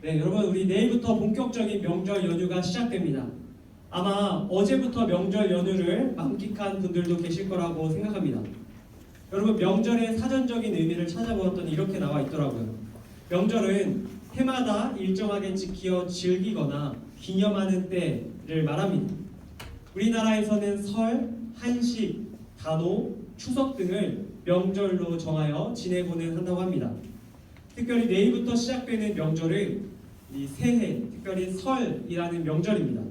네, 여러분 우리 내일부터 본격적인 명절 연휴가 시작됩니다. 아마 어제부터 명절 연휴를 만끽한 분들도 계실 거라고 생각합니다. 여러분 명절의 사전적인 의미를 찾아보았더니 이렇게 나와 있더라고요. 명절은 해마다 일정하게 지키어 즐기거나 기념하는 때를 말합니다. 우리나라에서는 설, 한식, 단오, 추석 등을 명절로 정하여 지내고는 한다고 합니다. 특별히 내일부터 시작되는 명절은 이 새해, 특별히 설이라는 명절입니다.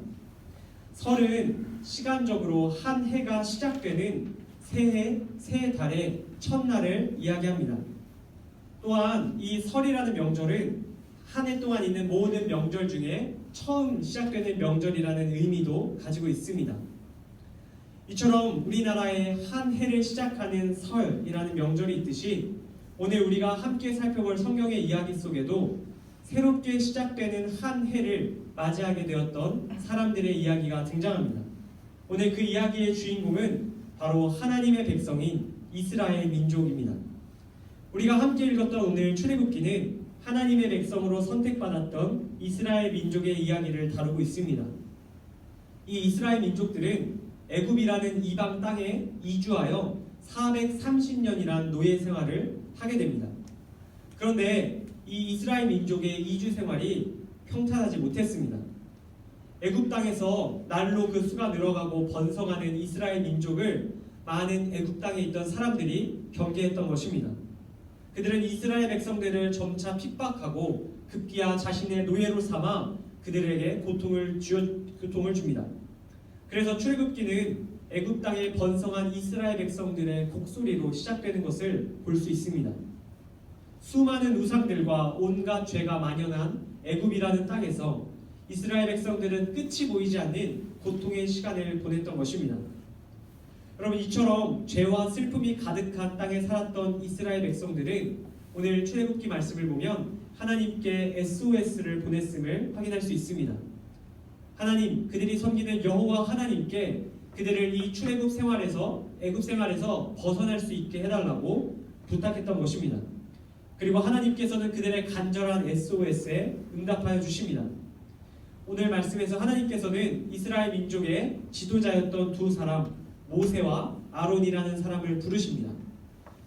설은 시간적으로 한 해가 시작되는 새해, 새 달의 첫날을 이야기합니다. 또한 이 설이라는 명절은 한 해 동안 있는 모든 명절 중에 처음 시작되는 명절이라는 의미도 가지고 있습니다. 이처럼 우리나라의 한 해를 시작하는 설이라는 명절이 있듯이 오늘 우리가 함께 살펴볼 성경의 이야기 속에도 새롭게 시작되는 한 해를 맞이하게 되었던 사람들의 이야기가 등장합니다. 오늘 그 이야기의 주인공은 바로 하나님의 백성인 이스라엘 민족입니다. 우리가 함께 읽었던 오늘 출애굽기는 하나님의 백성으로 선택받았던 이스라엘 민족의 이야기를 다루고 있습니다. 이 이스라엘 민족들은 애굽이라는 이방 땅에 이주하여 430년이란 노예 생활을 하게 됩니다. 그런데 이 이스라엘 민족의 이주 생활이 평탄하지 못했습니다. 애굽 땅에서 날로 그 수가 늘어가고 번성하는 이스라엘 민족을 많은 애굽 땅에 있던 사람들이 경계했던 것입니다. 그들은 이스라엘 백성들을 점차 핍박하고 급기야 자신의 노예로 삼아 그들에게 고통을 줍니다. 그래서 출애굽기는 애굽 땅에 번성한 이스라엘 백성들의 곡소리로 시작되는 것을 볼 수 있습니다. 수많은 우상들과 온갖 죄가 만연한 애굽이라는 땅에서 이스라엘 백성들은 끝이 보이지 않는 고통의 시간을 보냈던 것입니다. 여러분 이처럼 죄와 슬픔이 가득한 땅에 살았던 이스라엘 백성들은 오늘 출애굽기 말씀을 보면 하나님께 SOS를 보냈음을 확인할 수 있습니다. 하나님, 그들이 섬기는 여호와 하나님께 그들을 이 출애굽 생활에서 애굽 생활에서 벗어날 수 있게 해달라고 부탁했던 것입니다. 그리고 하나님께서는 그들의 간절한 SOS에 응답하여 주십니다. 오늘 말씀에서 하나님께서는 이스라엘 민족의 지도자였던 두 사람 모세와 아론이라는 사람을 부르십니다.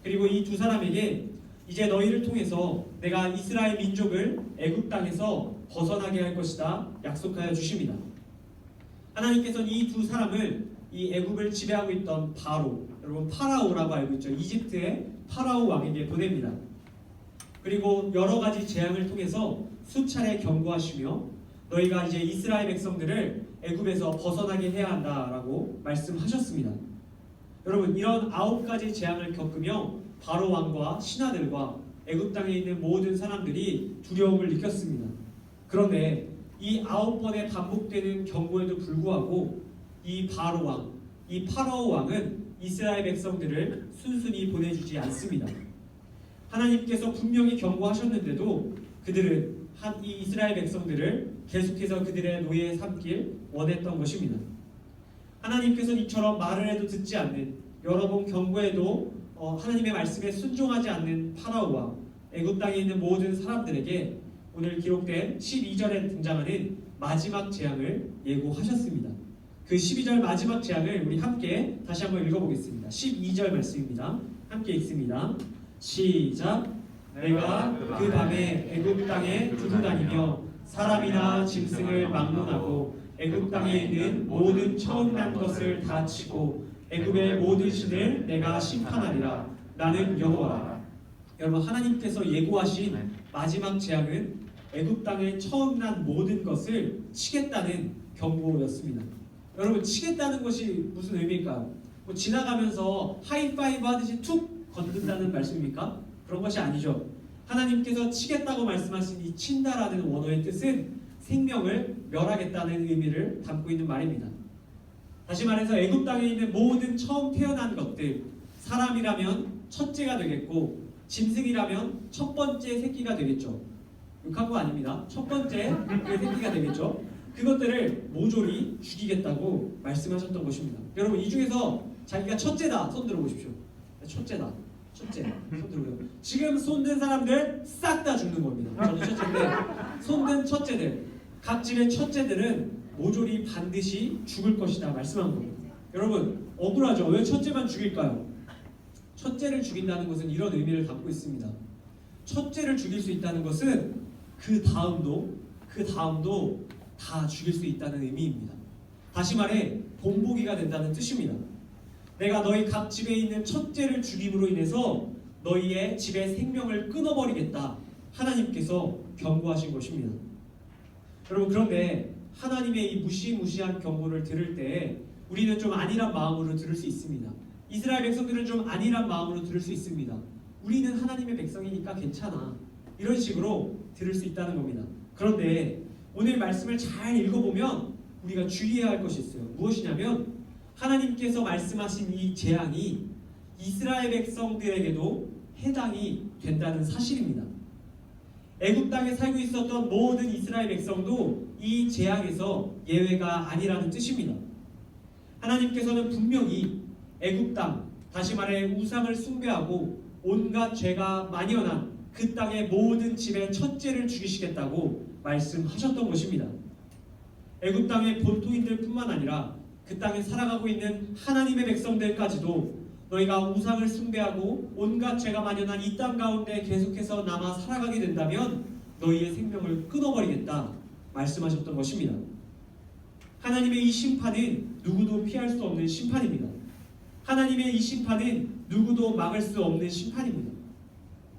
그리고 이 두 사람에게 이제 너희를 통해서 내가 이스라엘 민족을 애굽 땅에서 벗어나게 할 것이다 약속하여 주십니다. 하나님께서는 이 두 사람을 이 애굽을 지배하고 있던 바로, 여러분 파라오라고 알고 있죠. 이집트의 파라오 왕에게 보냅니다. 그리고 여러 가지 재앙을 통해서 수차례 경고하시며 너희가 이제 이스라엘 백성들을 애굽에서 벗어나게 해야 한다라고 말씀하셨습니다. 여러분 이런 9가지 재앙을 겪으며 바로 왕과 신하들과 애굽 땅에 있는 모든 사람들이 두려움을 느꼈습니다. 그런데 이 9번의 반복되는 경고에도 불구하고 이 바로 왕, 이 파라오 왕은 이스라엘 백성들을 순순히 보내주지 않습니다. 하나님께서 분명히 경고하셨는데도 그들은 이 이스라엘 백성들을 계속해서 그들의 노예에 삼길 원했던 것입니다. 하나님께서는 이처럼 말을 해도 듣지 않는, 여러 번 경고해도 하나님의 말씀에 순종하지 않는 파라오와 애굽 땅에 있는 모든 사람들에게 오늘 기록된 12절에 등장하는 마지막 재앙을 예고하셨습니다. 그 12절 마지막 재앙을 우리 함께 다시 한번 읽어보겠습니다. 12절 말씀입니다. 함께 읽습니다. 시작. 내가 그 밤에 애굽 땅에 두루 다니며 사람이나 짐승을 막론하고 애굽 땅에 있는 모든 처음 난 것을 다 치고 애굽의 모든 신을 내가 심판하리라. 나는 여호와라. 여러분 하나님께서 예고하신 마지막 재앙은 애굽 땅에 처음 난 모든 것을 치겠다는 경고였습니다. 여러분 치겠다는 것이 무슨 의미일까요? 뭐 지나가면서 하이파이브 하듯이 툭 건든다는 말씀입니까? 그런 것이 아니죠. 하나님께서 치겠다고 말씀하신 이 친다라는 원어의 뜻은 생명을 멸하겠다는 의미를 담고 있는 말입니다. 다시 말해서 애굽 땅에 있는 모든 처음 태어난 것들, 사람이라면 첫째가 되겠고 짐승이라면 첫 번째 새끼가 되겠죠. 욕한 거 아닙니다. 첫 번째 새끼가 되겠죠. 그것들을 모조리 죽이겠다고 말씀하셨던 것입니다. 여러분 이 중에서 자기가 첫째다 손 들어보십시오. 첫째다. 첫째, 손 들고요. 지금 손든 사람들 싹 다 죽는 겁니다. 저도 첫째인데 손든 첫째들, 각 집의 첫째들은 모조리 반드시 죽을 것이다 말씀한 겁니다. 여러분 억울하죠? 왜 첫째만 죽일까요? 첫째를 죽인다는 것은 이런 의미를 담고 있습니다. 첫째를 죽일 수 있다는 것은 그 다음도 다 죽일 수 있다는 의미입니다. 다시 말해 본보기가 된다는 뜻입니다. 내가 너희 각 집에 있는 첫째를 죽임으로 인해서 너희의 집의 생명을 끊어버리겠다. 하나님께서 경고하신 것입니다. 여러분 그런데 하나님의 이 무시무시한 경고를 들을 때 우리는 좀 안일한 마음으로 들을 수 있습니다. 이스라엘 백성들은 좀 안일한 마음으로 들을 수 있습니다. 우리는 하나님의 백성이니까 괜찮아. 이런 식으로 들을 수 있다는 겁니다. 그런데 오늘 말씀을 잘 읽어보면 우리가 주의해야 할 것이 있어요. 무엇이냐면 하나님께서 말씀하신 이 재앙이 이스라엘 백성들에게도 해당이 된다는 사실입니다. 애굽 땅에 살고 있었던 모든 이스라엘 백성도 이 재앙에서 예외가 아니라는 뜻입니다. 하나님께서는 분명히 애굽 땅, 다시 말해 우상을 숭배하고 온갖 죄가 만연한 그 땅의 모든 집의 첫째를 죽이시겠다고 말씀하셨던 것입니다. 애굽 땅의 본토인들 뿐만 아니라 그 땅에 살아가고 있는 하나님의 백성들까지도 너희가 우상을 숭배하고 온갖 죄가 만연한 이 땅 가운데 계속해서 남아 살아가게 된다면 너희의 생명을 끊어버리겠다 말씀하셨던 것입니다. 하나님의 이 심판은 누구도 피할 수 없는 심판입니다. 하나님의 이 심판은 누구도 막을 수 없는 심판입니다.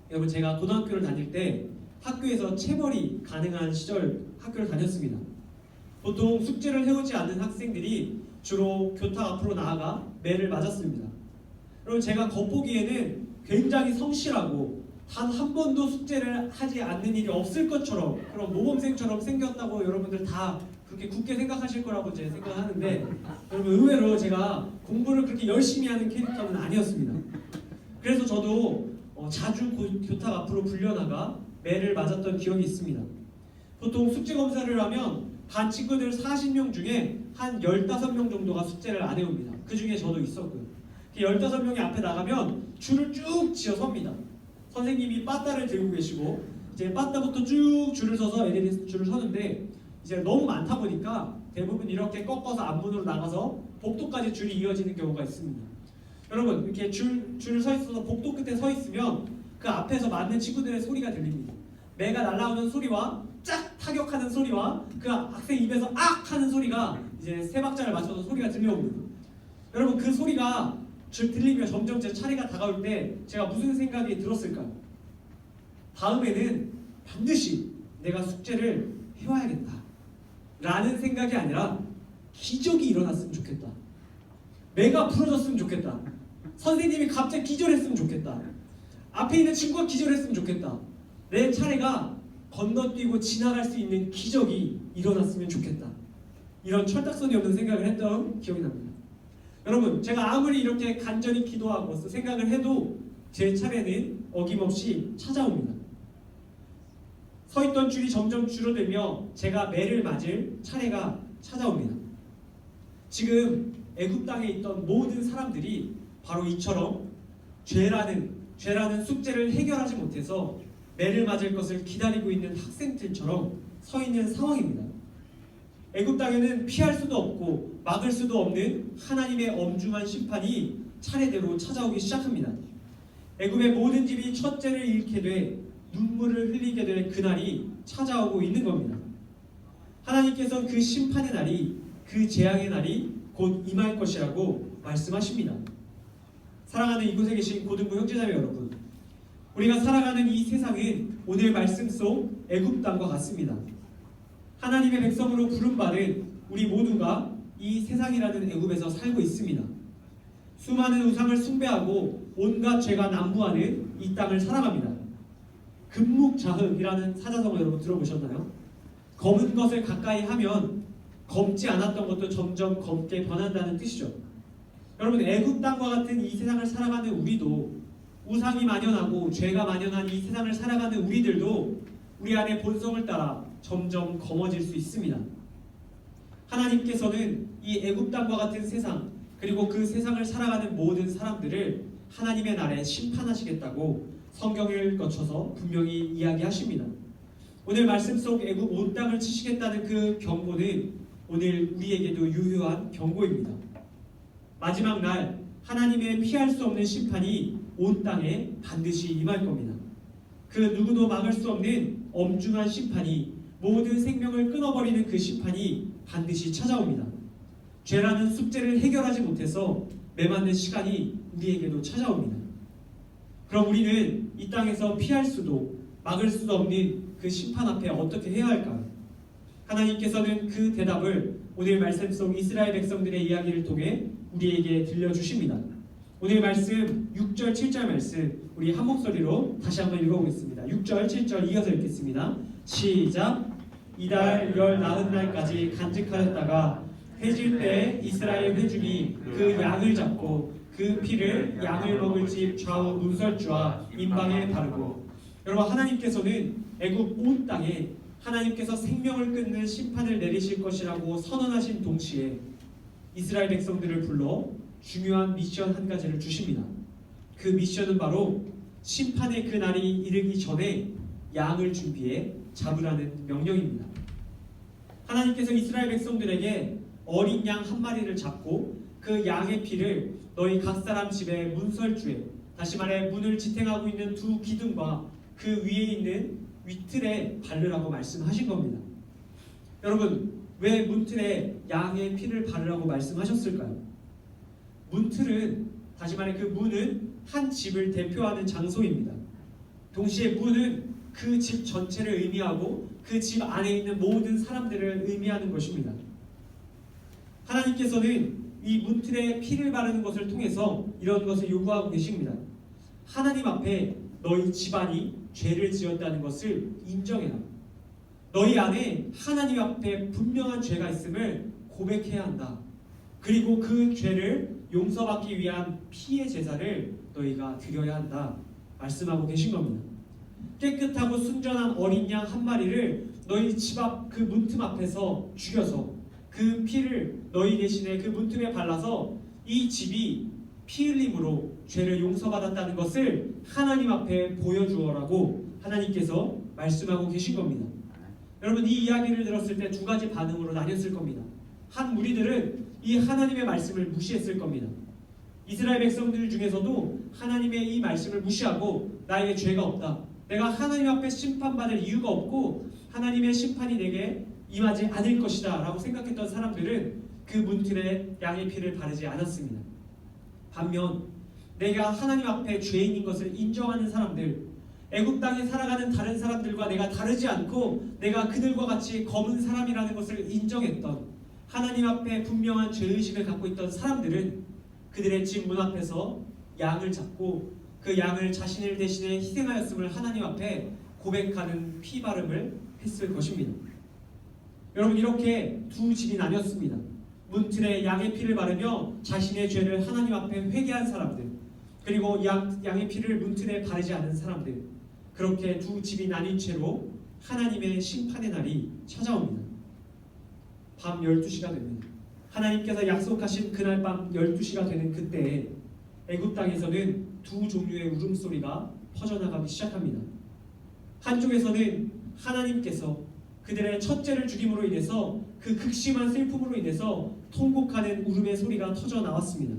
여러분 제가 고등학교를 다닐 때 학교에서 체벌이 가능한 시절 학교를 다녔습니다. 보통 숙제를 해오지 않는 학생들이 주로 교탁 앞으로 나아가 매를 맞았습니다. 여러분 제가 겉보기에는 굉장히 성실하고 단 한 번도 숙제를 하지 않는 일이 없을 것처럼 그런 모범생처럼 생겼다고 여러분들 다 그렇게 굳게 생각하실 거라고 제가 생각하는데 여러분 의외로 제가 공부를 그렇게 열심히 하는 캐릭터는 아니었습니다. 그래서 저도 자주 교탁 앞으로 불려나가 매를 맞았던 기억이 있습니다. 보통 숙제 검사를 하면 반 친구들 40명 중에 한 15명 정도가 숙제를 안 해옵니다. 그 중에 저도 있었고요. 15명이 앞에 나가면 줄을 쭉 지어 섭니다. 선생님이 빠따를 들고 계시고 이제 빠따부터 쭉 줄을 서서 애들이 줄을 서는데 이제 너무 많다 보니까 대부분 이렇게 꺾어서 앞문으로 나가서 복도까지 줄이 이어지는 경우가 있습니다. 여러분 이렇게 줄을 서 있어서 복도 끝에 서 있으면 그 앞에서 맞는 친구들의 소리가 들립니다. 매가 날아오는 소리와 쫙 타격하는 소리와 그 학생 입에서 악 하는 소리가 이제 세 박자를 맞춰서 소리가 들려옵니다. 여러분 그 소리가 들리며 점점 제 차례가 다가올 때 제가 무슨 생각이 들었을까요? 다음에는 반드시 내가 숙제를 해와야겠다 라는 생각이 아니라 기적이 일어났으면 좋겠다. 매가 부러졌으면 좋겠다. 선생님이 갑자기 기절했으면 좋겠다. 앞에 있는 친구가 기절했으면 좋겠다. 내 차례가 건너뛰고 지나갈 수 있는 기적이 일어났으면 좋겠다. 이런 철딱선이 없는 생각을 했던 기억이 납니다. 여러분 제가 아무리 이렇게 간절히 기도하고 생각을 해도 제 차례는 어김없이 찾아옵니다. 서있던 줄이 점점 줄어들며 제가 매를 맞을 차례가 찾아옵니다. 지금 애굽 땅에 있던 모든 사람들이 바로 이처럼 죄라는 숙제를 해결하지 못해서 매를 맞을 것을 기다리고 있는 학생들처럼 서 있는 상황입니다. 애굽 땅에는 피할 수도 없고 막을 수도 없는 하나님의 엄중한 심판이 차례대로 찾아오기 시작합니다. 애굽의 모든 집이 첫째를 잃게 돼 눈물을 흘리게 될 그날이 찾아오고 있는 겁니다. 하나님께서 그 심판의 날이 그 재앙의 날이 곧 임할 것이라고 말씀하십니다. 사랑하는 이곳에 계신 고등부 형제자매 여러분, 우리가 살아가는 이 세상은 오늘 말씀 속 애굽 땅과 같습니다. 하나님의 백성으로 부름받은 우리 모두가 이 세상이라는 애굽에서 살고 있습니다. 수많은 우상을 숭배하고 온갖 죄가 난무하는 이 땅을 살아갑니다. 금묵자흑이라는 사자성어 여러분 들어보셨나요? 검은 것을 가까이 하면 검지 않았던 것도 점점 검게 변한다는 뜻이죠. 여러분 애굽 땅과 같은 이 세상을 살아가는 우리도 우상이 만연하고 죄가 만연한 이 세상을 살아가는 우리들도 우리 안에 본성을 따라 점점 검어질 수 있습니다. 하나님께서는 이 애굽 땅과 같은 세상 그리고 그 세상을 살아가는 모든 사람들을 하나님의 날에 심판하시겠다고 성경을 거쳐서 분명히 이야기하십니다. 오늘 말씀 속 애굽 온 땅을 치시겠다는 그 경고는 오늘 우리에게도 유효한 경고입니다. 마지막 날 하나님의 피할 수 없는 심판이 온 땅에 반드시 임할 겁니다. 그 누구도 막을 수 없는 엄중한 심판이, 모든 생명을 끊어버리는 그 심판이 반드시 찾아옵니다. 죄라는 숙제를 해결하지 못해서 메맞는 시간이 우리에게도 찾아옵니다. 그럼 우리는 이 땅에서 피할 수도 막을 수도 없는 그 심판 앞에 어떻게 해야 할까요? 하나님께서는 그 대답을 오늘 말씀 속 이스라엘 백성들의 이야기를 통해 우리에게 들려주십니다. 오늘 말씀 6절 7절 말씀 우리 한 목소리로 다시 한번 읽어보겠습니다. 6절 7절 이어서 읽겠습니다. 시작. 이달 열 나흔 날까지 간직하였다가 해질 때 이스라엘 회중이 그 양을 잡고 그 피를 양을 먹을 집 좌우 문설주와 임방에 바르고. 여러분, 하나님께서는 애굽 온 땅에 하나님께서 생명을 끊는 심판을 내리실 것이라고 선언하신 동시에 이스라엘 백성들을 불러 중요한 미션 한 가지를 주십니다. 그 미션은 바로 심판의 그 날이 이르기 전에 양을 준비해 잡으라는 명령입니다. 하나님께서 이스라엘 백성들에게 어린 양 한 마리를 잡고 그 양의 피를 너희 각 사람 집의 문설주에, 다시 말해 문을 지탱하고 있는 두 기둥과 그 위에 있는 위틀에 바르라고 말씀하신 겁니다. 여러분, 왜 문틀에 양의 피를 바르라고 말씀하셨을까요? 문틀은, 다시 말해 그 문은 한 집을 대표하는 장소입니다. 동시에 문은 그 집 전체를 의미하고 그 집 안에 있는 모든 사람들을 의미하는 것입니다. 하나님께서는 이 문틀에 피를 바르는 것을 통해서 이런 것을 요구하고 계십니다. 하나님 앞에 너희 집안이 죄를 지었다는 것을 인정해라. 너희 안에 하나님 앞에 분명한 죄가 있음을 고백해야 한다. 그리고 그 죄를 용서받기 위한 피의 제사를 너희가 드려야 한다. 말씀하고 계신 겁니다. 깨끗하고 순전한 어린 양 한 마리를 너희 집 앞 그 문틈 앞에서 죽여서 그 피를 너희 대신에 그 문틈에 발라서 이 집이 피 흘림으로 죄를 용서받았다는 것을 하나님 앞에 보여주어라고 하나님께서 말씀하고 계신 겁니다. 여러분, 이 이야기를 들었을 때 두 가지 반응으로 나뉘었을 겁니다. 한 무리들은 이 하나님의 말씀을 무시했을 겁니다. 이스라엘 백성들 중에서도 하나님의 이 말씀을 무시하고 나에게 죄가 없다, 내가 하나님 앞에 심판받을 이유가 없고 하나님의 심판이 내게 임하지 않을 것이다 라고 생각했던 사람들은 그 문틀에 양의 피를 바르지 않았습니다. 반면 내가 하나님 앞에 죄인인 것을 인정하는 사람들, 애굽 땅에 살아가는 다른 사람들과 내가 다르지 않고 내가 그들과 같이 검은 사람이라는 것을 인정했던, 하나님 앞에 분명한 죄의식을 갖고 있던 사람들은 그들의 집 문 앞에서 양을 잡고 그 양을 자신을 대신해 희생하였음을 하나님 앞에 고백하는 피 바름을 했을 것입니다. 여러분, 이렇게 두 집이 나뉘었습니다. 문틀에 양의 피를 바르며 자신의 죄를 하나님 앞에 회개한 사람들, 그리고 양의 피를 문틀에 바르지 않은 사람들, 그렇게 두 집이 나뉜 채로 하나님의 심판의 날이 찾아옵니다. 밤 12시가 됩니다. 하나님께서 약속하신 그날 밤 12시가 되는 그때에 애굽 땅에서는 두 종류의 울음소리가 퍼져나가기 시작합니다. 한쪽에서는 하나님께서 그들의 첫째를 죽임으로 인해서 그 극심한 슬픔으로 인해서 통곡하는 울음의 소리가 터져 나왔습니다.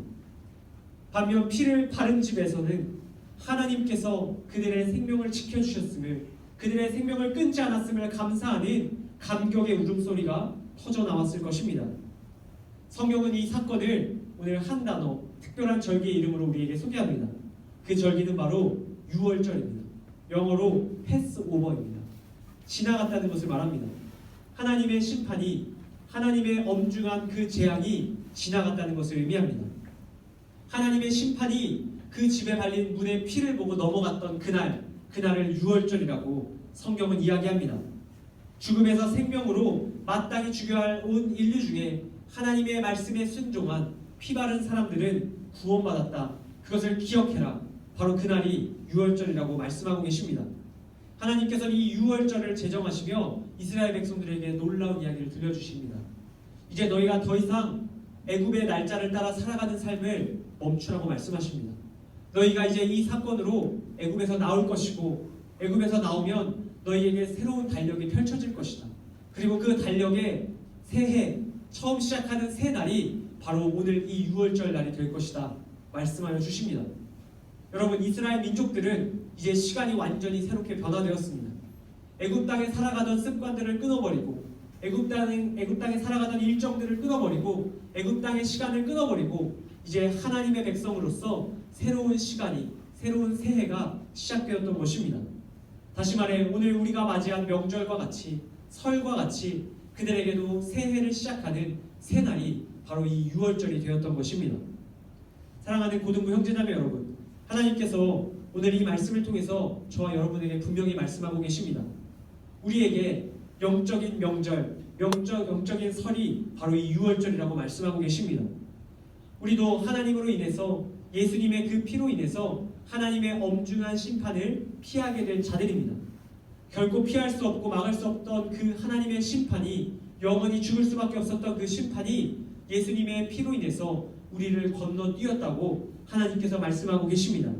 반면 피를 바른 집에서는 하나님께서 그들의 생명을 지켜주셨음을, 그들의 생명을 끊지 않았음을 감사하는 감격의 울음소리가 터져 나왔을 것입니다. 성경은 이 사건을 오늘 한 단어, 특별한 절기의 이름으로 우리에게 소개합니다. 그 절기는 바로 유월절입니다. 영어로 패스오버입니다. 지나갔다는 것을 말합니다. 하나님의 심판이, 하나님의 엄중한 그 재앙이 지나갔다는 것을 의미합니다. 하나님의 심판이 그 집에 발린 문의 피를 보고 넘어갔던 그날을 유월절이라고 성경은 이야기합니다. 죽음에서 생명으로 마땅히 죽여야 할 온 인류 중에 하나님의 말씀에 순종한 피 바른 사람들은 구원받았다. 그것을 기억해라. 바로 그날이 유월절이라고 말씀하고 계십니다. 하나님께서는 이 유월절을 제정하시며 이스라엘 백성들에게 놀라운 이야기를 들려주십니다. 이제 너희가 더 이상 애굽의 날짜를 따라 살아가는 삶을 멈추라고 말씀하십니다. 너희가 이제 이 사건으로 애굽에서 나올 것이고 애굽에서 나오면 너희에게 새로운 달력이 펼쳐질 것이다. 그리고 그 달력의 새해 처음 시작하는 새 날이 바로 오늘 이 6월절 날이 될 것이다 말씀하여 주십니다. 여러분, 이스라엘 민족들은 이제 시간이 완전히 새롭게 변화되었습니다. 애굽 땅에 살아가던 습관들을 끊어버리고 애굽 땅에 살아가던 일정들을 끊어버리고 애굽 땅의 시간을 끊어버리고 이제 하나님의 백성으로서 새로운 시간이, 새로운 새해가 시작되었던 것입니다. 다시 말해 오늘 우리가 맞이한 명절과 같이, 설과 같이 그들에게도 새해를 시작하는 새날이 바로 이 6월절이 되었던 것입니다. 사랑하는 고등부 형제자매 여러분, 하나님께서 오늘 이 말씀을 통해서 저와 여러분에게 분명히 말씀하고 계십니다. 우리에게 영적인 명절, 영적인 설이 바로 이 6월절이라고 말씀하고 계십니다. 우리도 하나님으로 인해서, 예수님의 그 피로 인해서 하나님의 엄중한 심판을 피하게 된 자들입니다. 결코 피할 수 없고 막을 수 없던 그 하나님의 심판이, 영원히 죽을 수밖에 없었던 그 심판이 예수님의 피로 인해서 우리를 건너뛰었다고 하나님께서 말씀하고 계십니다.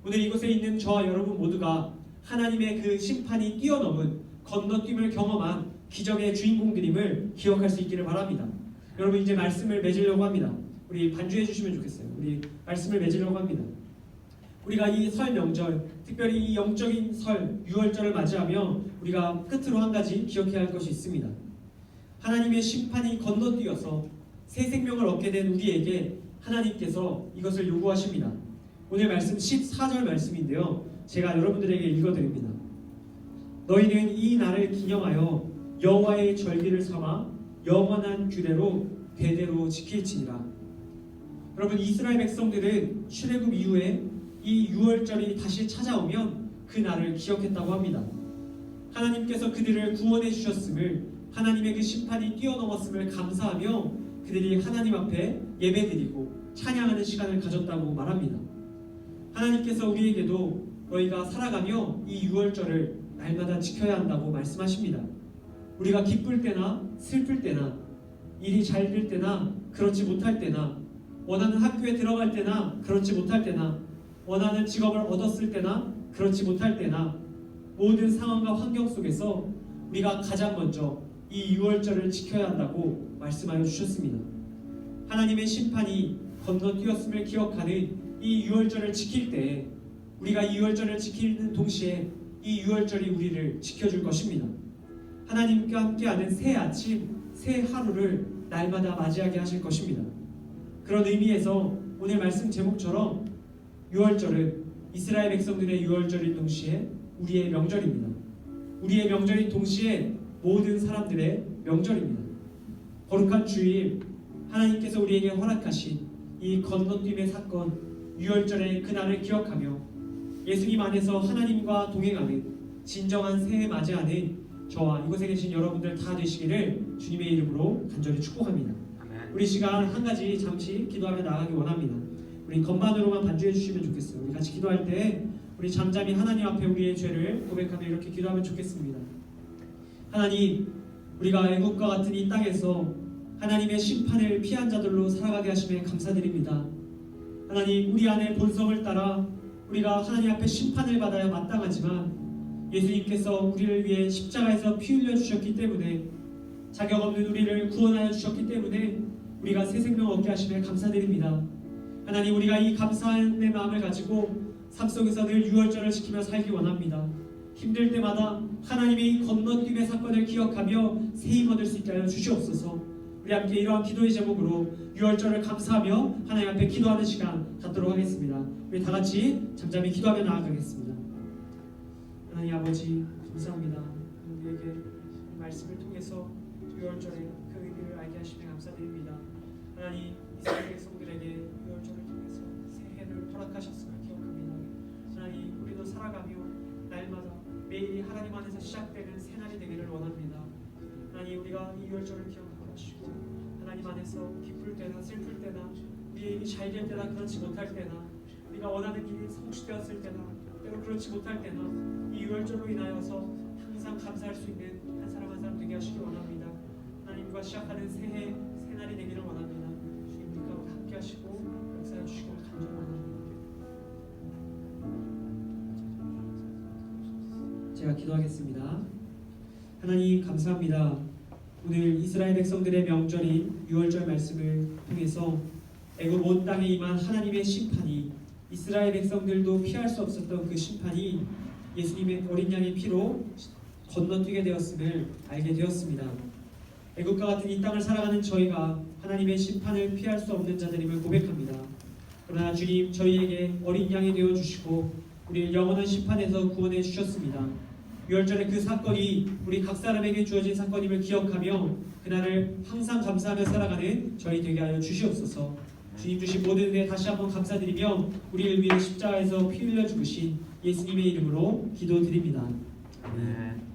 오늘 이곳에 있는 저와 여러분 모두가 하나님의 그 심판이 뛰어넘은 건너뛰임을 경험한 기적의 주인공들임을 기억할 수 있기를 바랍니다. 여러분, 이제 말씀을 맺으려고 합니다. 우리 반주해 주시면 좋겠어요. 우리 말씀을 맺으려고 합니다. 우리가 이 설 명절, 특별히 이 영적인 설 6월절을 맞이하며 우리가 끝으로 한 가지 기억해야 할 것이 있습니다. 하나님의 심판이 건너뛰어서 새 생명을 얻게 된 우리에게 하나님께서 이것을 요구하십니다. 오늘 말씀 14절 말씀인데요, 제가 여러분들에게 읽어드립니다. 너희는 이 날을 기념하여 여호와의 절기를 삼아 영원한 규례로 대대로 지킬지니라. 여러분, 이스라엘 백성들은 출애굽 이후에 이 6월절이 다시 찾아오면 그 날을 기억했다고 합니다. 하나님께서 그들을 구원해 주셨음을, 하나님의 그 심판이 뛰어넘었음을 감사하며 그들이 하나님 앞에 예배드리고 찬양하는 시간을 가졌다고 말합니다. 하나님께서 우리에게도 너희가 살아가며 이 6월절을 날마다 지켜야 한다고 말씀하십니다. 우리가 기쁠 때나 슬플 때나, 일이 잘 될 때나 그렇지 못할 때나, 원하는 학교에 들어갈 때나 그렇지 못할 때나, 원하는 직업을 얻었을 때나 그렇지 못할 때나, 모든 상황과 환경 속에서 우리가 가장 먼저 이 6월절을 지켜야 한다고 말씀하여 주셨습니다. 하나님의 심판이 건너뛰었음을 기억하는 이 6월절을 지킬 때, 우리가 이 6월절을 지키는 동시에 이 6월절이 우리를 지켜줄 것입니다. 하나님과 함께하는 새 아침, 새 하루를 날마다 맞이하게 하실 것입니다. 그런 의미에서 오늘 말씀 제목처럼 6월절은 이스라엘 백성들의 6월절인 동시에 우리의 명절입니다. 우리의 명절인 동시에 모든 사람들의 명절입니다. 거룩한 주일, 하나님께서 우리에게 허락하신 이 건너뛰임의 사건 6월절의 그날을 기억하며 예수님 안에서 하나님과 동행하는 진정한 새해 맞이하는 저와 이곳에 계신 여러분들 다 되시기를 주님의 이름으로 간절히 축복합니다. 우리 시간 한 가지 잠시 기도하며 나가기 원합니다. 우리 건반으로만 반주해 주시면 좋겠어요. 우리 같이 기도할 때 우리 잠잠히 하나님 앞에 우리의 죄를 고백하며 이렇게 기도하면 좋겠습니다. 하나님, 우리가 애국과 같은 이 땅에서 하나님의 심판을 피한 자들로 살아가게 하심에 감사드립니다. 하나님, 우리 안에 본성을 따라 우리가 하나님 앞에 심판을 받아야 마땅하지만 예수님께서 우리를 위해 십자가에서 피 흘려 주셨기 때문에, 자격 없는 우리를 구원하여 주셨기 때문에 우리가 새 생명 얻게 하심에 감사드립니다. 하나님, 우리가 이 감사함의 마음을 가지고 삶 속에서 늘 6월절을 지키며 살기 원합니다. 힘들 때마다 하나님의 이 건너뛰임의 사건을 기억하며 새 힘 얻을 수 있게 하여 주시옵소서. 우리 함께 이러한 기도의 제목으로 6월절을 감사하며 하나님 앞에 기도하는 시간 갖도록 하겠습니다. 우리 다 같이 잠잠히 기도하며 나아가겠습니다. 하나님 아버지, 감사합니다. 우리에게 말씀을 통해서 6월절의 그 의미를 알게 하시며 감사드립니다. 하나님, 이스라엘 백성들에게 6월절을 통해서 새해를 허락하셨음을 기억합니다. 하나님, 우리도 살아가며 날마다 매일이 하나님 안에서 시작되는 새날이 되기를 원합니다. 하나님, 우리가 이 6월절을 기억하고 하시고 하나님 안에서 기쁠 때나 슬플 때나, 우리의 일이 잘 될 때나 그렇지 못할 때나, 우리가 원하는 일이 성취되었을 때나 때로 그렇지 못할 때나 이 6월절로 인하여서 항상 감사할 수 있는 한 사람 한 사람 되게 하시기 원합니다. 하나님과 시작하는 새해, 새날이 되기를 원합니다. 주님, 우리 가운데 함께 하시고 역사해 주시고 간절히 원합니다. 제가 기도하겠습니다. 하나님 감사합니다. 오늘 이스라엘 백성들의 명절인 유월절 말씀을 통해서 애굽 온 땅에 임한 하나님의 심판이 이스라엘 백성들도 피할 수 없었던 그 심판이 예수님의 어린 양의 피로 건너뛰게 되었음을 알게 되었습니다. 애굽과 같은 이 땅을 살아가는 저희가 하나님의 심판을 피할 수 없는 자들임을 고백합니다. 그러나 주님 저희에게 어린 양이 되어 주시고 우리를 영원한 심판에서 구원해 주셨습니다. 유월절의 그 사건이 우리 각 사람에게 주어진 사건임을 기억하며 그날을 항상 감사하며 살아가는 저희 되게 하여 주시옵소서. 주님 주신 모든 은혜 다시 한번 감사드리며 우리를 위해 십자가에서 피 흘려 죽으신 예수님의 이름으로 기도드립니다. 아멘.